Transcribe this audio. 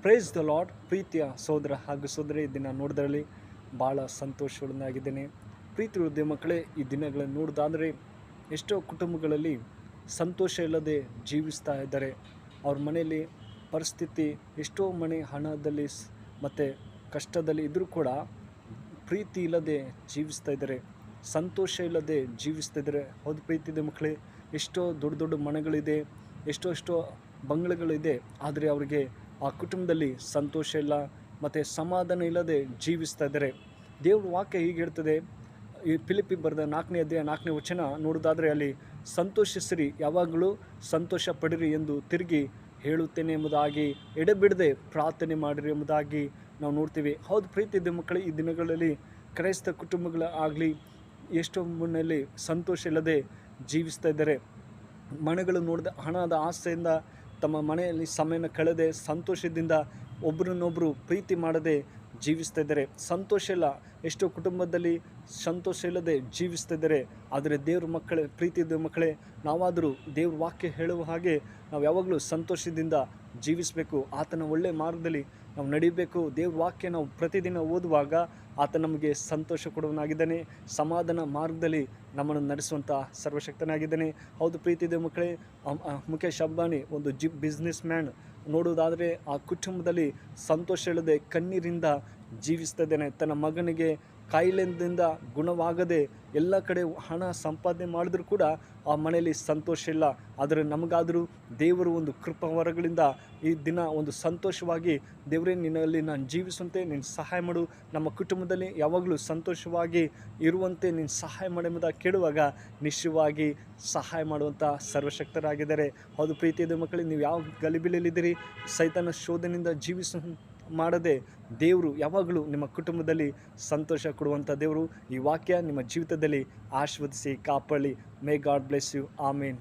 Praise the lord. ಪ್ರೀತಿಯ ಸೋದರ ಹಾಗೂ ಸೋದರಿ, ಈ ದಿನ ನೋಡಿದ್ರಲ್ಲಿ ಭಾಳ ಸಂತೋಷವಾಗಿದ್ದೇನೆ. ಪ್ರೀತಿ ಹೃದಯ ಮಕ್ಕಳೇ, ಈ ದಿನಗಳನ್ನು ನೋಡೋದಾದರೆ ಎಷ್ಟೋ ಕುಟುಂಬಗಳಲ್ಲಿ ಸಂತೋಷ ಇಲ್ಲದೆ ಜೀವಿಸ್ತಾ ಇದ್ದಾರೆ. ಅವ್ರ ಮನೆಯಲ್ಲಿ ಪರಿಸ್ಥಿತಿ ಎಷ್ಟೋ ಮನೆ ಹಣದಲ್ಲಿ ಮತ್ತು ಕಷ್ಟದಲ್ಲಿ ಇದ್ದರೂ ಕೂಡ ಪ್ರೀತಿ ಇಲ್ಲದೆ ಜೀವಿಸ್ತಾ ಇದ್ದಾರೆ, ಸಂತೋಷ ಇಲ್ಲದೆ ಜೀವಿಸ್ತಾ ಇದ್ದಾರೆ. ಹೌದು ಪ್ರೀತಿದೆ ಮಕ್ಕಳೇ, ಎಷ್ಟೋ ದೊಡ್ಡ ದೊಡ್ಡ ಮನೆಗಳಿದೆ, ಎಷ್ಟೋ ಬಂಗಲೆಗಳಿದೆ, ಆದರೆ ಅವರಿಗೆ ಆ ಕುಟುಂಬದಲ್ಲಿ ಸಂತೋಷ ಇಲ್ಲ ಮತ್ತು ಸಮಾಧಾನ ಇಲ್ಲದೆ ಜೀವಿಸ್ತಾ ಇದ್ದಾರೆ. ದೇವ್ರ ವಾಕ್ಯ ಹೀಗೆ ಹೇಳ್ತದೆ, ಈ ಫಿಲಿಪ್ಪಿ ಬರೆದ 4ನೇ ಅಧ್ಯಾಯ 4ನೇ ವಚನ ನೋಡೋದಾದರೆ ಅಲ್ಲಿ ಸಂತೋಷಿಸಿರಿ, ಯಾವಾಗಲೂ ಸಂತೋಷ ಪಡಿರಿ ಎಂದು ತಿರುಗಿ ಹೇಳುತ್ತೇನೆ ಎಂಬುದಾಗಿ, ಎಡೆಬಿಡದೆ ಪ್ರಾರ್ಥನೆ ಮಾಡಿರಿ ಎಂಬುದಾಗಿ ನಾವು ನೋಡ್ತೀವಿ. ಹೌದು ಪ್ರೀತಿಯ ಮಕ್ಕಳೇ, ಈ ದಿನಗಳಲ್ಲಿ ಕ್ರೈಸ್ತ ಕುಟುಂಬಗಳ ಆಗಲಿ ಎಷ್ಟೋ ಮನೆಯಲ್ಲಿ ಸಂತೋಷ ಇಲ್ಲದೆ ಜೀವಿಸ್ತಾ ಇದ್ದಾರೆ. ಮನೆಗಳು ನೋಡಿದ ಹಣದ ಆಸೆಯಿಂದ ತಮ್ಮ ಮನೆಯಲ್ಲಿ ಸಮಯನ ಕಳೆದೆ ಸಂತೋಷದಿಂದ ಒಬ್ಬರನ್ನೊಬ್ಬರು ಪ್ರೀತಿ ಮಾಡದೆ ಜೀವಿಸ್ತಾ ಇದ್ದಾರೆ. ಸಂತೋಷ ಇಲ್ಲ, ಎಷ್ಟೋ ಕುಟುಂಬದಲ್ಲಿ ಸಂತೋಷ ಇಲ್ಲದೆ ಜೀವಿಸ್ತಾ ಇದ್ದಾರೆ. ಆದರೆ ದೇವ್ರ ಮಕ್ಕಳೇ, ಪ್ರೀತಿಯ ಮಕ್ಕಳೇ, ನಾವಾದರೂ ದೇವ್ರ ವಾಕ್ಯ ಹೇಳುವ ಹಾಗೆ ನಾವು ಯಾವಾಗಲೂ ಸಂತೋಷದಿಂದ ಜೀವಿಸಬೇಕು. ಆತನ ಒಳ್ಳೆಯ ಮಾರ್ಗದಲ್ಲಿ ನಾವು ನಡಿಬೇಕು. ದೇವ್ರ ವಾಕ್ಯ ನಾವು ಪ್ರತಿದಿನ ಓದುವಾಗ ಆತ ನಮಗೆ ಸಂತೋಷ ಕೊಡುವನಾಗಿದ್ದಾನೆ, ಸಮಾಧಾನ ಮಾರ್ಗದಲ್ಲಿ ನಮ್ಮನ್ನು ನಡೆಸುವಂಥ ಸರ್ವಶಕ್ತನಾಗಿದ್ದಾನೆ. ಹೌದು ಪ್ರೀತಿಯ ಮಕ್ಕಳೇ, ಮುಖೇಶ್ ಅಂಬಾನಿ ಒಂದು ಬಿಸ್ನೆಸ್ ಮ್ಯಾನ್ ನೋಡುವುದಾದರೆ ಆ ಕುಟುಂಬದಲ್ಲಿ ಸಂತೋಷ ಇಲ್ಲದೆ ಕಣ್ಣೀರಿಂದ ಜೀವಿಸ್ತಾ ಇದ್ದಾನೆ. ತನ್ನ ಮಗನಿಗೆ ಕಾಯಿಲೆಯಿಂದ ಗುಣವಾಗದೆ ಎಲ್ಲ ಕಡೆ ಹಣ ಸಂಪಾದನೆ ಮಾಡಿದ್ರೂ ಕೂಡ ಆ ಮನೆಯಲ್ಲಿ ಸಂತೋಷ ಇಲ್ಲ. ಆದರೆ ನಮಗಾದರೂ ದೇವರು ಒಂದು ಕೃಪಾವರಗಳಿಂದ ಈ ದಿನ ಒಂದು ಸಂತೋಷವಾಗಿ, ದೇವರೇ ನಿನ್ನಲ್ಲಿ ನಾನು ಜೀವಿಸುವಂತೆ ನೀನು ಸಹಾಯ ಮಾಡು, ನಮ್ಮ ಕುಟುಂಬದಲ್ಲಿ ಯಾವಾಗಲೂ ಸಂತೋಷವಾಗಿ ಇರುವಂತೆ ನೀನು ಸಹಾಯ ಮಾಡೆಂಬುದಾಗಿ ಕೇಳುವಾಗ ನಿಶ್ಚಯವಾಗಿ ಸಹಾಯ ಮಾಡುವಂಥ ಸರ್ವಶಕ್ತರಾಗಿದ್ದಾರೆ. ಹೌದು ಪ್ರೀತಿಯ ಮಕ್ಕಳೇ, ನೀವು ಯಾವ ಗಲಿಬಿಲಿಯಲ್ಲಿದ್ದೀರಿ, ಸೈತಾನ ಶೋಧನೆಯಿಂದ ಮಾಡದೆ ದೇವರು ಯಾವಾಗಲೂ ನಿಮ್ಮ ಕುಟುಂಬದಲ್ಲಿ ಸಂತೋಷ ಕೊಡುವಂಥ ದೇವರು. ಈ ವಾಕ್ಯ ನಿಮ್ಮ ಜೀವಿತದಲ್ಲಿ ಆಶೀರ್ವದಿಸಿ ಕಾಪಾಡಲಿ. May God bless you. Amen.